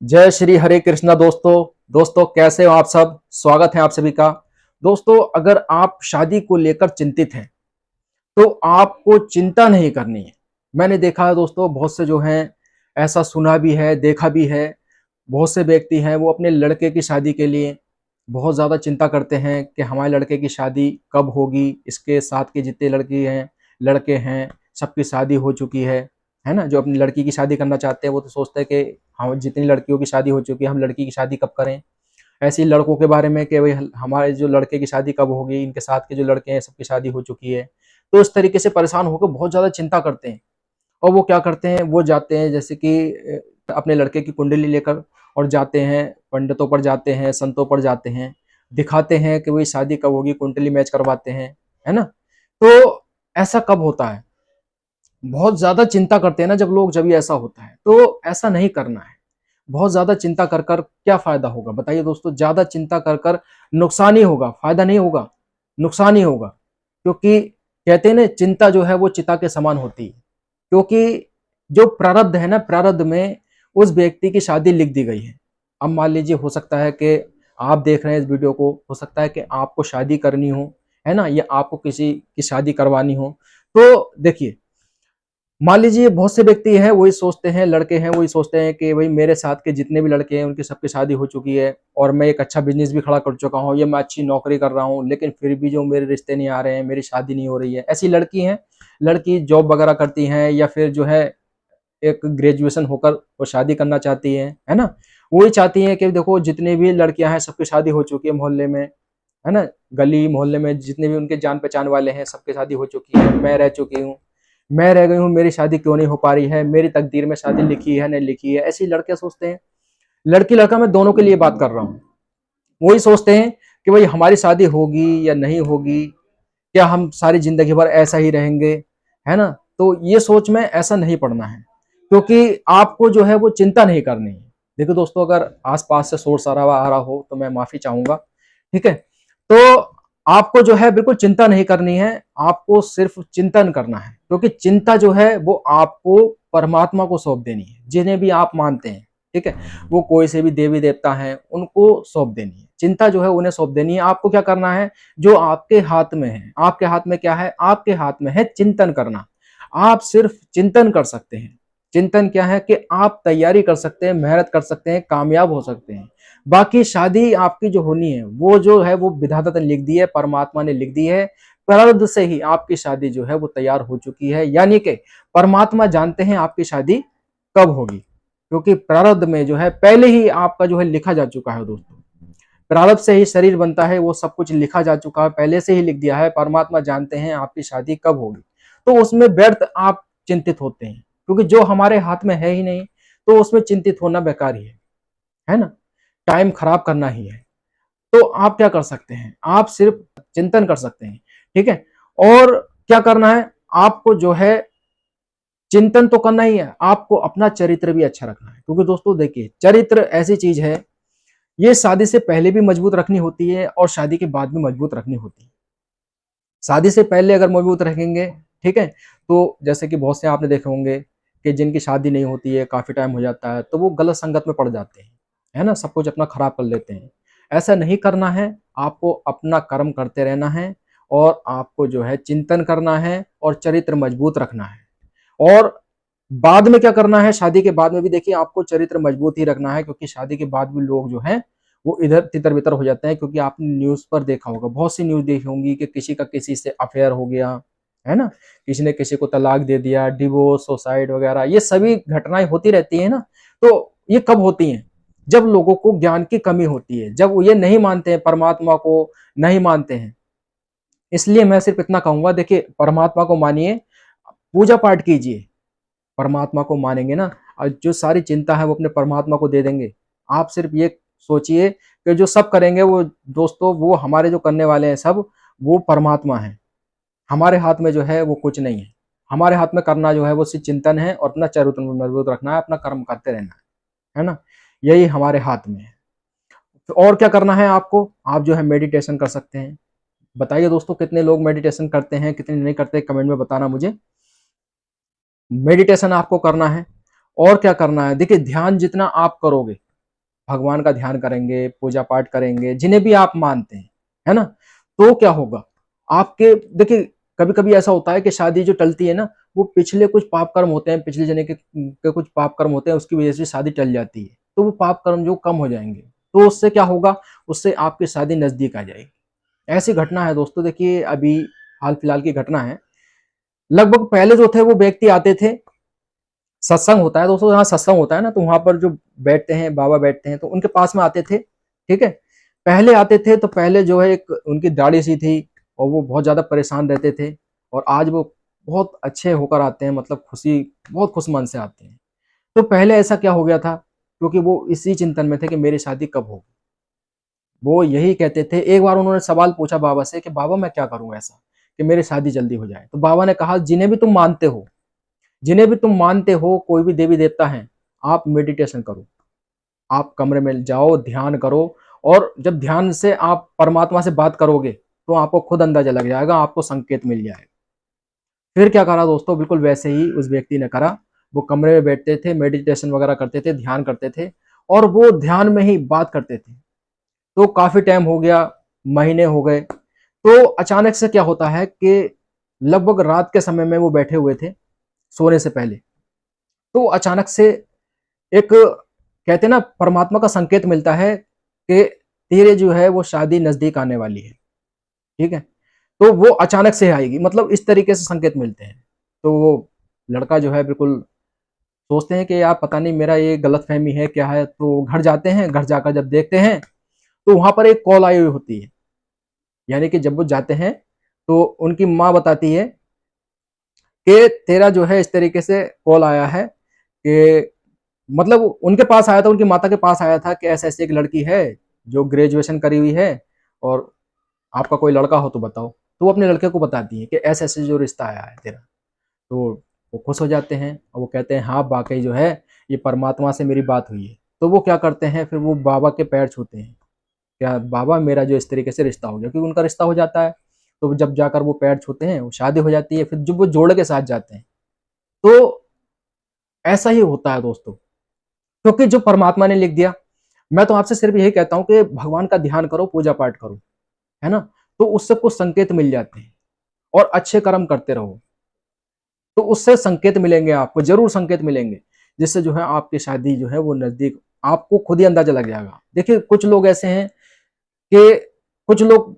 जय श्री हरे कृष्णा दोस्तों कैसे हो आप सब। स्वागत है आप सभी का। दोस्तों, अगर आप शादी को लेकर चिंतित हैं तो आपको चिंता नहीं करनी है। मैंने देखा है दोस्तों, बहुत से जो हैं, ऐसा सुना भी है, देखा भी है। बहुत से व्यक्ति हैं वो अपने लड़के की शादी के लिए बहुत ज़्यादा चिंता करते हैं कि हमारे लड़के की शादी कब होगी। इसके साथ के जितने लड़की हैं, लड़के हैं, सबकी शादी हो चुकी है ना। जो अपनी लड़की की शादी करना चाहते हैं वो तो सोचते हैं कि हम जितनी लड़कियों की शादी हो चुकी है, हम लड़की की शादी कब करें। ऐसे ही लड़कों के बारे में कि भाई हमारे जो लड़के की शादी कब होगी, इनके साथ के जो लड़के हैं सबकी शादी हो चुकी है। तो इस तरीके से परेशान होकर बहुत ज़्यादा चिंता करते हैं। और वो क्या करते हैं, वो जाते हैं जैसे कि अपने लड़के की कुंडली लेकर और जाते हैं, पंडितों पर जाते हैं, संतों पर जाते हैं, दिखाते हैं कि वही शादी कब होगी, कुंडली मैच करवाते हैं, है ना। तो ऐसा कब होता है, बहुत ज्यादा चिंता करते हैं ना जब लोग, जब ये ऐसा होता है तो ऐसा नहीं करना है। बहुत ज्यादा चिंता कर कर क्या फायदा होगा बताइए दोस्तों। ज्यादा चिंता कर कर नुकसान ही होगा, फायदा नहीं होगा, नुकसान ही होगा। क्योंकि कहते हैं ना, चिंता जो है वो चिता के समान होती है। क्योंकि जो प्रारब्ध है ना, प्रारब्ध में उस व्यक्ति की शादी लिख दी गई है। अब मान लीजिए, हो सकता है कि आप देख रहे हैं इस वीडियो को, हो सकता है कि आपको शादी करनी हो, है ना, या आपको किसी की शादी करवानी हो। तो देखिए, मान लीजिए बहुत से व्यक्ति हैं वही सोचते हैं, लड़के हैं वही सोचते हैं कि भाई मेरे साथ के जितने भी लड़के हैं उनकी सबकी शादी हो चुकी है और मैं एक अच्छा बिजनेस भी खड़ा कर चुका हूँ, या मैं अच्छी नौकरी कर रहा हूँ, लेकिन फिर भी जो मेरे रिश्ते नहीं आ रहे हैं, मेरी शादी नहीं हो रही है। ऐसी लड़की हैं, लड़की जॉब वगैरह करती हैं या फिर जो है एक ग्रेजुएशन होकर वो शादी करना चाहती है ना। वही चाहती हैं कि देखो जितनी भी लड़कियां हैं सबकी शादी हो चुकी है मोहल्ले में, है ना। गली मोहल्ले में जितने भी उनके जान पहचान वाले हैं सबकी शादी हो चुकी है, मैं रह चुकी हूँ, मैं रह गई हूँ, मेरी शादी क्यों नहीं हो पा रही है, मेरी तकदीर में शादी लिखी है नहीं लिखी है। ऐसी लड़के सोचते हैं। लड़की लड़का मैं दोनों के लिए बात कर रहा हूँ। वही सोचते हैं कि भाई हमारी शादी होगी या नहीं होगी, क्या हम सारी जिंदगी भर ऐसा ही रहेंगे, है ना। तो ये सोच में ऐसा नहीं पड़ना है, क्योंकि आपको जो है वो चिंता नहीं करनी है। देखो दोस्तों, अगर आसपास से शोर शराबा आ रहा हो तो मैं माफी चाहूंगा, ठीक है। तो आपको जो है बिल्कुल चिंता नहीं करनी है, आपको सिर्फ चिंतन करना है। क्योंकि चिंता जो है वो आपको परमात्मा को सौंप देनी है, जिन्हें भी आप मानते हैं, ठीक है। वो कोई से भी देवी देवता हैं, उनको सौंप देनी है चिंता, जो है उन्हें सौंप देनी है। आपको क्या करना है, जो आपके हाथ में है। आपके हाथ में क्या है, आपके हाथ में है चिंतन करना। आप सिर्फ चिंतन कर सकते हैं। चिंतन क्या है कि आप तैयारी कर सकते हैं, मेहनत कर सकते हैं, कामयाब हो सकते हैं। बाकी शादी आपकी जो होनी है वो जो है वो विधाता ने लिख दी है, परमात्मा ने लिख दी है। प्रारब्ध से ही आपकी शादी जो है वो तैयार हो चुकी है, यानी कि परमात्मा जानते हैं आपकी शादी कब होगी। क्योंकि प्रारब्ध में जो है पहले ही आपका जो है लिखा जा चुका है दोस्तों। प्रारब्ध से ही शरीर बनता है, वो सब कुछ लिखा जा चुका है, पहले से ही लिख दिया है। परमात्मा जानते हैं आपकी शादी कब होगी। तो उसमें व्यर्थ आप चिंतित होते हैं, क्योंकि जो हमारे हाथ में है ही नहीं, तो उसमें चिंतित होना बेकार ही है ना। टाइम खराब करना ही है। तो आप क्या कर सकते हैं, आप सिर्फ चिंतन कर सकते हैं, ठीक है। और क्या करना है, आपको जो है चिंतन तो करना ही है, आपको अपना चरित्र भी अच्छा रखना है। क्योंकि दोस्तों देखिए, चरित्र ऐसी चीज है, ये शादी से पहले भी मजबूत रखनी होती है और शादी के बाद भी मजबूत रखनी होती है। शादी से पहले अगर मजबूत रखेंगे, ठीक है, तो जैसे कि बहुत से आपने देखे होंगे कि जिनकी शादी नहीं होती है, काफी टाइम हो जाता है, तो वो गलत संगत में पड़ जाते हैं, है ना, सब कुछ अपना खराब कर लेते हैं। ऐसा नहीं करना है, आपको अपना कर्म करते रहना है और आपको जो है चिंतन करना है और चरित्र मजबूत रखना है। और बाद में क्या करना है, शादी के बाद में भी देखिए आपको चरित्र मजबूत ही रखना है। क्योंकि शादी के बाद भी लोग जो हैं वो इधर तितर बितर हो जाते हैं। क्योंकि आपने न्यूज पर देखा होगा, बहुत सी न्यूज देखी होंगी कि किसी का किसी से अफेयर हो गया, है ना, किसी ने किसी को तलाक दे दिया, डिवोर्स, सुसाइड वगैरह, ये सभी घटनाएं होती रहती है ना। तो ये कब होती हैं, जब लोगों को ज्ञान की कमी होती है, जब वो ये नहीं मानते हैं, परमात्मा को नहीं मानते हैं। इसलिए मैं सिर्फ इतना कहूंगा, देखिए परमात्मा को मानिए, पूजा पाठ कीजिए, परमात्मा को मानेंगे ना, और जो सारी चिंता है वो अपने परमात्मा को दे देंगे। आप सिर्फ ये सोचिए कि जो सब करेंगे वो, दोस्तों, वो हमारे जो करने वाले हैं सब, वो परमात्मा है। हमारे हाथ में जो है वो कुछ नहीं है। हमारे हाथ में करना जो है वो सिर्फ चिंतन है और अपना चरित्र मजबूत रखना है, अपना कर्म करते रहना है ना। यही हमारे हाथ में है। तो और क्या करना है आपको, आप जो है मेडिटेशन कर सकते हैं। बताइए दोस्तों, कितने लोग मेडिटेशन करते हैं, कितने नहीं करते, कमेंट में बताना मुझे। मेडिटेशन आपको करना है। और क्या करना है, देखिए ध्यान जितना आप करोगे, भगवान का ध्यान करेंगे, पूजा पाठ करेंगे, जिन्हें भी आप मानते हैं, है ना? तो क्या होगा? आपके देखिए कभी-कभी ऐसा होता है कि शादी जो टलती है ना, वो पिछले कुछ पाप कर्म होते हैं, पिछले जन्म के कुछ पाप कर्म होते हैं, उसकी वजह से शादी टल जाती है। तो वो पाप कर्म जो कम हो जाएँगे, तो उससे क्या होगा? उससे आपकी शादी नज़दीक आ जाएगी। ऐसी घटना है दोस्तों, देखिए अभी हाल-फिलहाल की घटना है। लगभग पहले जो थे वो व्यक्ति आते थे, सत्संग होता है दोस्तों, जहाँ सत्संग होता है ना, तो वहाँ पर जो बैठते हैं, बाबा बैठते हैं, तो उनके पास में आते थे, ठीक है? पहले आते थे तो पहले जो है एक उनकी दाढ़ी-सी थी और वो बहुत ज़्यादा परेशान रहते थे, और आज वो बहुत अच्छे होकर आते हैं, मतलब बहुत खुश मन से आते हैं। तो पहले ऐसा क्या हो गया था? क्योंकि वो इसी चिंतन में थे कि मेरी शादी कब होगी? वो यही कहते थे। एक बार उन्होंने सवाल पूछा बाबा से कि बाबा मैं क्या करूँ ऐसा कि मेरी शादी जल्दी हो जाए? तो बाबा ने कहा जिन्हें भी तुम मानते हो, कोई भी देवी-देवता हैं, आप मेडिटेशन करो। आप कमरे में जाओ, ध्यान करो, और जब ध्यान से आप परमात्मा से बात करोगे, तो आपको खुद अंदाज़ा लग जाएगा, आपको संकेत मिल जाएगा। फिर क्या करा दोस्तों, बिल्कुल वैसे ही उस व्यक्ति ने करा। वो कमरे में बैठते थे, मेडिटेशन वगैरह करते थे, ध्यान करते थे, और वो ध्यान में ही बात करते थे। तो काफ़ी टाइम हो गया, महीने हो गए, तो अचानक से क्या होता है कि लगभग रात के समय में वो बैठे हुए थे, सोने से पहले। तो अचानक से एक कहते हैं ना, परमात्मा का संकेत मिलता है कि तेरे जो है वो शादी नज़दीक आने वाली है, ठीक है? तो वो अचानक से आएगी, मतलब इस तरीके से संकेत मिलते हैं। तो वो लड़का जो है बिल्कुल सोचते हैं कि यार पता नहीं मेरा ये गलतफ़हमी है, क्या है? तो घर जाते हैं, घर जाकर जब देखते हैं, तो वहाँ पर एक कॉल आई हुई होती है। यानी कि जब वो जाते हैं, तो उनकी माँ बताती है कि तेरा जो है इस तरीके से कॉल आया है कि, मतलब उनके पास आया था, उनकी माता के पास आया था कि ऐसे-ऐसे एक लड़की है, जो ग्रेजुएशन करी हुई है, और आपका कोई लड़का हो तो बताओ। तो वो अपने लड़के को बताती है कि ऐसे-ऐसे जो रिश्ता आया है तेरा। तो वो खुश हो जाते हैं और वो कहते हैं हाँ, वाक़ई जो है ये परमात्मा से मेरी बात हुई है। तो वो क्या करते हैं, फिर वो बाबा के पैर छूते हैं। क्या बाबा मेरा जो इस तरीके से रिश्ता हो गया, क्योंकि उनका रिश्ता हो जाता है। तो जब जाकर वो पैर छूते हैं, वो शादी हो जाती है, फिर जब वो जोड़े के साथ जाते हैं, तो ऐसा ही होता है दोस्तों। क्योंकि जो परमात्मा ने लिख दिया, मैं तो आपसे सिर्फ़ यही कहता हूँ कि भगवान का ध्यान करो, पूजा-पाठ करो, है ना? तो उससे कुछ संकेत मिल जाते हैं, और अच्छे कर्म करते रहो, तो उससे संकेत मिलेंगे आपको, ज़रूर संकेत मिलेंगे, जिससे जो है आपकी शादी जो है वो नज़दीक, आपको खुद ही अंदाज़ा लग जाएगा। देखिए कुछ लोग ऐसे हैं कि कुछ लोग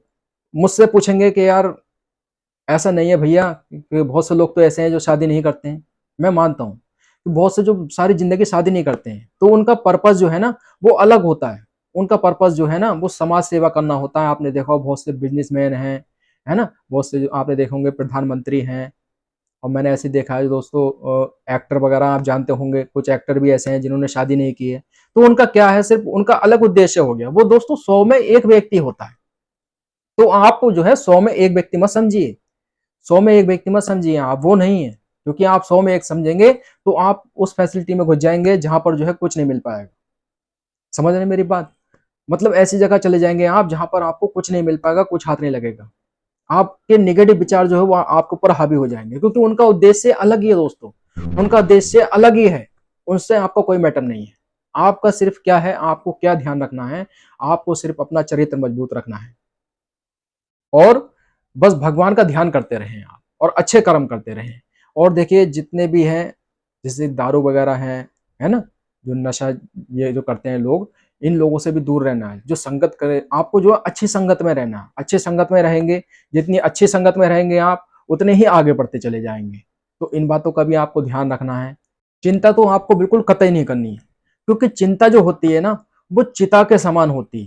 मुझसे पूछेंगे कि यार ऐसा नहीं है भैया, कि बहुत से लोग तो ऐसे हैं जो शादी नहीं करते हैं। मैं मानता हूँ कि बहुत से जो सारी ज़िंदगी शादी नहीं करते हैं, तो उनका पर्पज़ जो है ना, वो अलग होता है। उनका पर्पज़ जो है ना, वो समाज सेवा करना होता है। आपने देखा हो बहुत से बिज़नेसमैन हैं, है ना? बहुत से जो आपने देखे होंगे प्रधानमंत्री हैं, और मैंने ऐसे देखा है दोस्तों, एक्टर वगैरह आप जानते होंगे, कुछ एक्टर भी ऐसे हैं जिन्होंने शादी नहीं की है। तो उनका क्या है, सिर्फ़ उनका अलग उद्देश्य हो गया। वो दोस्तों 100 में 1 व्यक्ति होता है। तो आप जो है 100 में 1 व्यक्ति मत समझिए। 100 में 1 व्यक्ति मत समझिए आप, वो नहीं है। क्योंकि आप 100 में 1 समझेंगे, तो आप उस फैसिलिटी में घुस जाएँगे जहाँ पर जो है कुछ नहीं मिल पाएगा। समझ रहे हैं मेरी बात? मतलब ऐसी जगह चले जाएँगे आप जहाँ पर आपको कुछ नहीं मिल पाएगा, कुछ हाथ नहीं लगेगा। आपके नेगेटिव विचार जो है वो आपके ऊपर हावी हो जाएँगे, क्योंकि उनका उद्देश्य अलग ही है दोस्तों। उनका उद्देश्य अलग ही है। उनसे आपका कोई मैटर नहीं है। आपका सिर्फ़ क्या है, आपको क्या ध्यान रखना है, आपको सिर्फ़ अपना चरित्र मजबूत रखना है। और बस भगवान का ध्यान करते रहें आप, और अच्छे कर्म करते रहें। और देखिए जितने भी हैं, जैसे दारू वगैरह है ना? जो नशा ये जो करते हैं लोग, इन लोगों से भी दूर रहना है। जो संगत करे, आपको जो है अच्छी संगत में रहना है। अच्छी संगत में रहेंगे, जितनी अच्छी संगत में रहेंगे आप, उतने ही आगे बढ़ते चले जाएँगे। तो इन बातों का भी आपको ध्यान रखना है। चिंता तो आपको बिल्कुल कतई नहीं करनी है, क्योंकि चिंता जो होती है ना, वो चिता के समान होती है।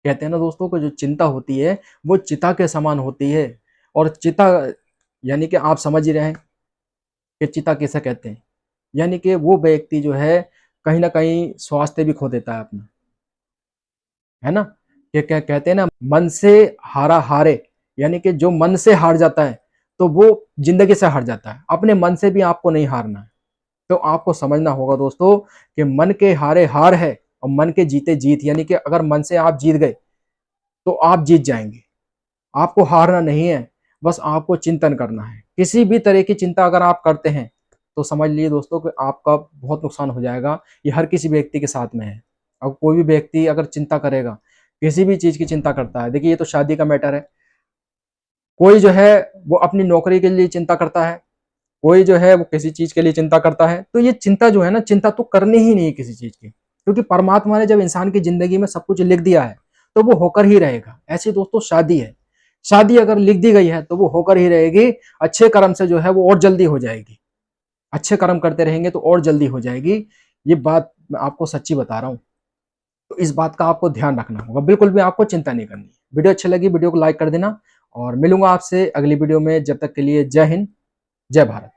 कहते हैं ना दोस्तों कि जो चिंता होती है, वो चिता के समान होती है। और चिता यानी कि आप समझ ही रहे हैं कि चिता किसे कहते हैं। यानी कि वो व्यक्ति जो है कहीं न कहीं स्वास्थ्य भी खो देता है अपना, है ना? ये क्या कहते हैं ना, मन से हारा हारे, यानी कि जो मन से हार जाता है, तो वो ज़िंदगी से हार जाता है। अपने मन से भी आपको नहीं हारना है। तो आपको समझना होगा दोस्तों कि मन के हारे हार है, और मन के जीते जीत, यानी कि अगर मन से आप जीत गए, तो आप जीत जाएँगे। आपको हारना नहीं है, बस आपको चिंतन करना है। किसी भी तरह की चिंता अगर आप करते हैं, तो समझ लीजिए दोस्तों कि आपका बहुत नुकसान हो जाएगा। ये हर किसी व्यक्ति के साथ में है। अब कोई भी व्यक्ति अगर चिंता करेगा, किसी भी चीज़ की चिंता करता है, देखिए ये तो शादी का मैटर है। कोई जो है वो अपनी नौकरी के लिए चिंता करता है, कोई जो है वो किसी चीज़ के लिए चिंता करता है। तो ये चिंता जो है ना, चिंता तो करनी ही नहीं है किसी चीज़ की, क्योंकि परमात्मा ने जब इंसान की ज़िंदगी में सब कुछ लिख दिया है, तो वो होकर ही रहेगा। ऐसे दोस्तों शादी है, शादी अगर लिख दी गई है तो वो होकर ही रहेगी। अच्छे कर्म से जो है वो और जल्दी हो जाएगी। अच्छे कर्म करते रहेंगे तो और जल्दी हो जाएगी। ये बात मैं आपको सच्ची बता रहा हूँ। तो इस बात का आपको ध्यान रखना होगा, बिल्कुल भी आपको चिंता नहीं करनी। वीडियो अच्छी लगी, वीडियो को लाइक कर देना और मिलूंगा आपसे अगली वीडियो में। जब तक के लिए जय हिंद, जय भारत।